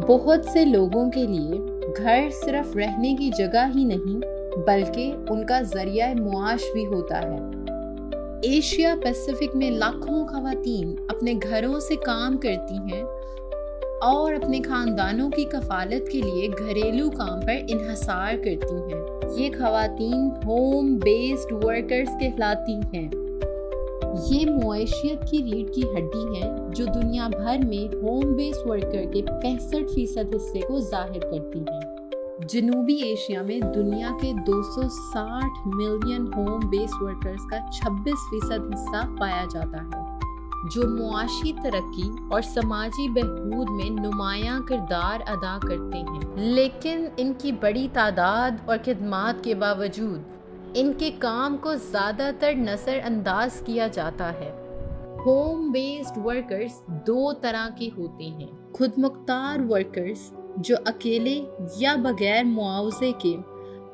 بہت سے لوگوں کے لیے گھر صرف رہنے کی جگہ ہی نہیں بلکہ ان کا ذریعہ معاش بھی ہوتا ہے۔ ایشیا پیسیفک میں لاکھوں خواتین اپنے گھروں سے کام کرتی ہیں اور اپنے خاندانوں کی کفالت کے لیے گھریلو کام پر انحصار کرتی ہیں۔ یہ خواتین ہوم بیسڈ ورکرز کہلاتی ہیں۔ یہ معیشت کی ریڑھ کی ہڈی ہیں جو دنیا بھر میں ہوم بیس ورکر کے 65% حصے کو ظاہر کرتی ہیں۔ جنوبی ایشیا میں دنیا کے 260 ملین ہوم بیس ورکرز کا 26% حصہ پایا جاتا ہے، جو معاشی ترقی اور سماجی بہبود میں نمایاں کردار ادا کرتے ہیں۔ لیکن ان کی بڑی تعداد اور خدمات کے باوجود ان کے کام کو زیادہ تر نظر انداز کیا جاتا ہے۔ ہوم بیسڈ ورکرز دو طرح کے ہوتے ہیں: خود مختار ورکرز جو اکیلے یا بغیر معاوضے کے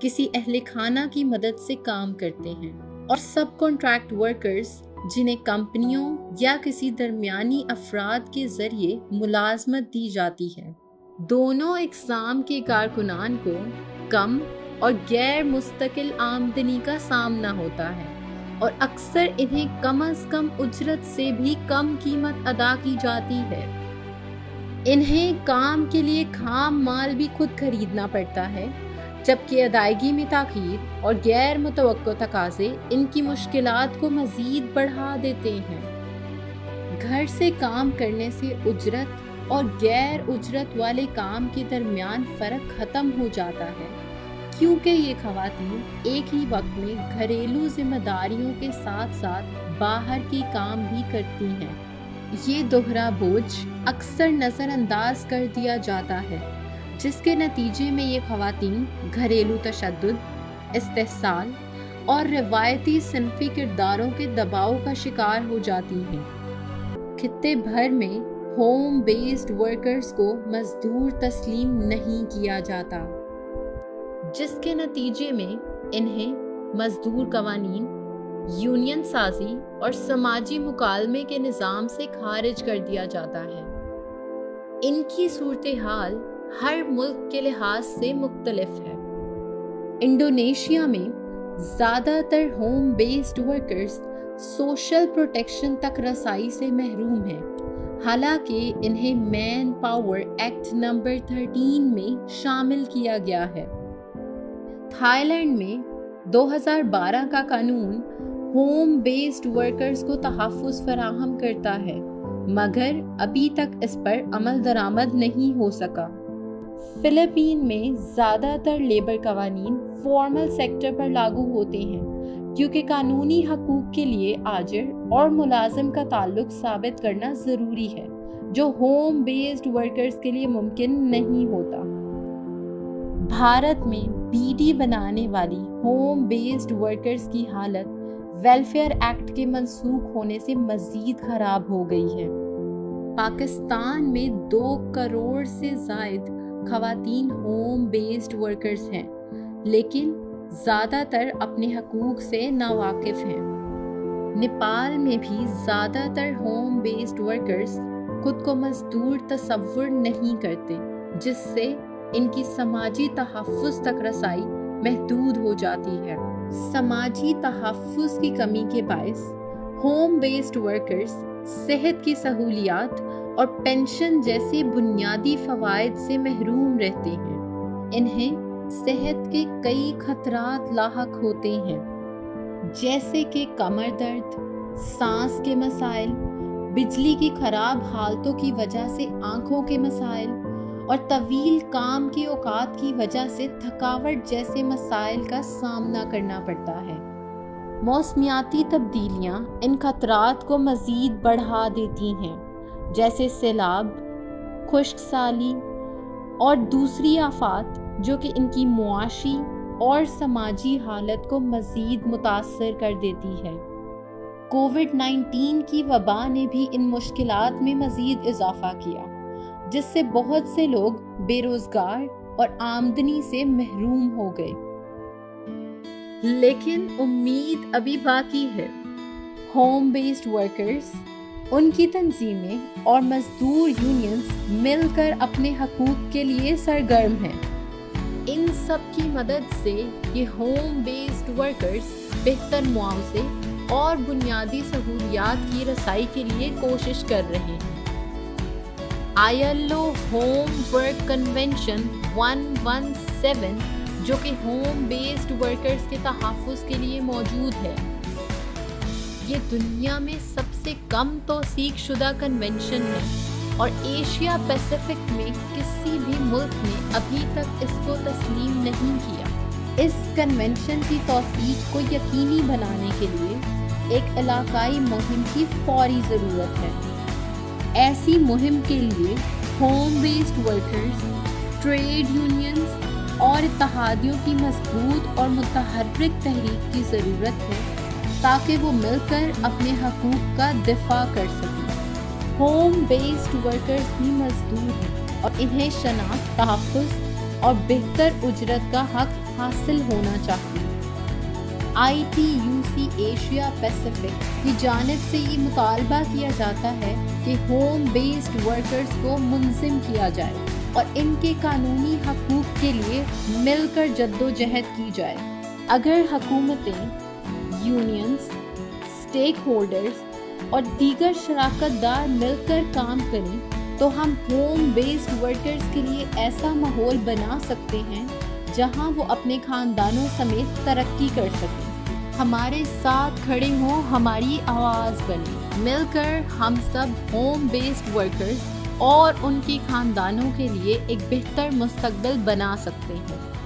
کسی اہل خانہ کی مدد سے کام کرتے ہیں، اور سب کنٹریکٹ ورکرز جنہیں کمپنیوں یا کسی درمیانی افراد کے ذریعے ملازمت دی جاتی ہے۔ دونوں اقسام کے کارکنان کو کم اور غیر مستقل آمدنی کا سامنا ہوتا ہے، اور اکثر انہیں کم از کم اجرت سے بھی کم قیمت ادا کی جاتی ہے۔ انہیں کام کے لیے خام مال بھی خود خریدنا پڑتا ہے، جبکہ ادائیگی میں تاخیر اور غیر متوقع تقاضے ان کی مشکلات کو مزید بڑھا دیتے ہیں۔ گھر سے کام کرنے سے اجرت اور غیر اجرت والے کام کے درمیان فرق ختم ہو جاتا ہے، کیونکہ یہ خواتین ایک ہی وقت میں گھریلو ذمہ داریوں کے ساتھ ساتھ باہر کے کام بھی کرتی ہیں۔ یہ دوہرا بوجھ اکثر نظر انداز کر دیا جاتا ہے، جس کے نتیجے میں یہ خواتین گھریلو تشدد، استحصال اور روایتی صنفی کرداروں کے دباؤ کا شکار ہو جاتی ہیں۔ خطے بھر میں ہوم بیسڈ ورکرز کو مزدور تسلیم نہیں کیا جاتا، جس کے نتیجے میں انہیں مزدور قوانین، یونین سازی اور سماجی مکالمے کے نظام سے خارج کر دیا جاتا ہے۔ ان کی صورتحال ہر ملک کے لحاظ سے مختلف ہے۔ انڈونیشیا میں زیادہ تر home based workers social protection تک رسائی سے محروم ہیں، حالانکہ انہیں مین پاور ایکٹ نمبر 13 میں شامل کیا گیا ہے۔ تھائی لینڈ میں 2012 کا قانون ہوم بیسڈ ورکرز کو تحفظ فراہم کرتا ہے، مگر ابھی تک اس پر عمل درآمد نہیں ہو سکا۔ فلپین میں زیادہ تر لیبر قوانین فارمل سیکٹر پر لاگو ہوتے ہیں، کیونکہ قانونی حقوق کے لیے آجر اور ملازم کا تعلق ثابت کرنا ضروری ہے، جو ہوم بیسڈ ورکرز کے لیے ممکن نہیں ہوتا۔ بھارت میں بیڈی بنانے والی ہوم بیسڈ ورکرز کی حالت ویلفیئر ایکٹ کے منسوخ ہونے سے مزید خراب ہو گئی ہے۔ پاکستان میں 2 کروڑ سے زائد خواتین ہوم بیسڈ ورکرز ہیں، لیکن زیادہ تر اپنے حقوق سے ناواقف ہیں۔ نیپال میں بھی زیادہ تر ہوم بیسڈ ورکرز خود کو مزدور تصور نہیں کرتے، جس سے ان کی سماجی تحفظ تک رسائی محدود ہو جاتی ہے۔ سماجی تحفظ کی کمی کے باعث ہوم بیسڈ ورکرز صحت کی سہولیات اور پینشن جیسے بنیادی فوائد سے محروم رہتے ہیں۔ انہیں صحت کے کئی خطرات لاحق ہوتے ہیں، جیسے کہ کمر درد، سانس کے مسائل، بجلی کی خراب حالتوں کی وجہ سے آنکھوں کے مسائل، اور طویل کام کے اوقات کی وجہ سے تھکاوٹ جیسے مسائل کا سامنا کرنا پڑتا ہے۔ موسمیاتی تبدیلیاں ان خطرات کو مزید بڑھا دیتی ہیں، جیسے سیلاب، خشک سالی اور دوسری آفات، جو کہ ان کی معاشی اور سماجی حالت کو مزید متاثر کر دیتی ہے۔ کووڈ-19 کی وبا نے بھی ان مشکلات میں مزید اضافہ کیا، جس سے بہت سے لوگ بے روزگار اور آمدنی سے محروم ہو گئے۔ لیکن امید ابھی باقی ہے۔ ہوم بیسڈ ورکرز، ان کی تنظیمیں اور مزدور یونینز مل کر اپنے حقوق کے لیے سرگرم ہیں۔ ان سب کی مدد سے یہ ہوم بیسڈ ورکرز بہتر معاوضے اور بنیادی سہولیات کی رسائی کے لیے کوشش کر رہے ہیں۔ ILO ہوم ورک کنونشن 117 جو کہ ہوم بیسڈ ورکرز کے تحفظ کے لیے موجود ہے، یہ دنیا میں سب سے کم توثیق شدہ کنونشن ہے اور ایشیا پیسیفک میں کسی بھی ملک نے ابھی تک اس کو تسلیم نہیں کیا۔ اس کنونشن کی توثیق کو یقینی بنانے کے لیے ایک علاقائی مہم کی فوری ضرورت ہے۔ ایسی مہم کے لیے home based workers, trade unions اور اتحادیوں کی مضبوط اور متحرک تحریک کی ضرورت ہے تاکہ وہ مل کر اپنے حقوق کا دفاع کر سکیں۔ ہوم بیسڈ ورکرز بھی مزدور ہیں اور انہیں شناخت، تحفظ اور بہتر اجرت کا حق حاصل ہونا چاہیے۔ ITUC ایشیا پیسیفک کی جانب سے یہ مطالبہ کیا جاتا ہے کہ ہوم بیسڈ ورکرز کو منظم کیا جائے اور ان کے قانونی حقوق کے لیے مل کر جدوجہد کی جائے۔ اگر حکومتیں، یونینز، اسٹیک ہولڈرز اور دیگر شراکت دار مل کر کام کریں تو ہم ہوم بیسڈ ورکرز کے لیے ایسا ماحول بنا سکتے ہیں جہاں وہ اپنے خاندانوں سمیت ترقی کر سکیں۔ ہمارے ساتھ کھڑے ہوں، ہماری آواز بنے۔ مل کر ہم سب ہوم بیسڈ ورکرز اور ان کی خاندانوں کے لیے ایک بہتر مستقبل بنا سکتے ہیں۔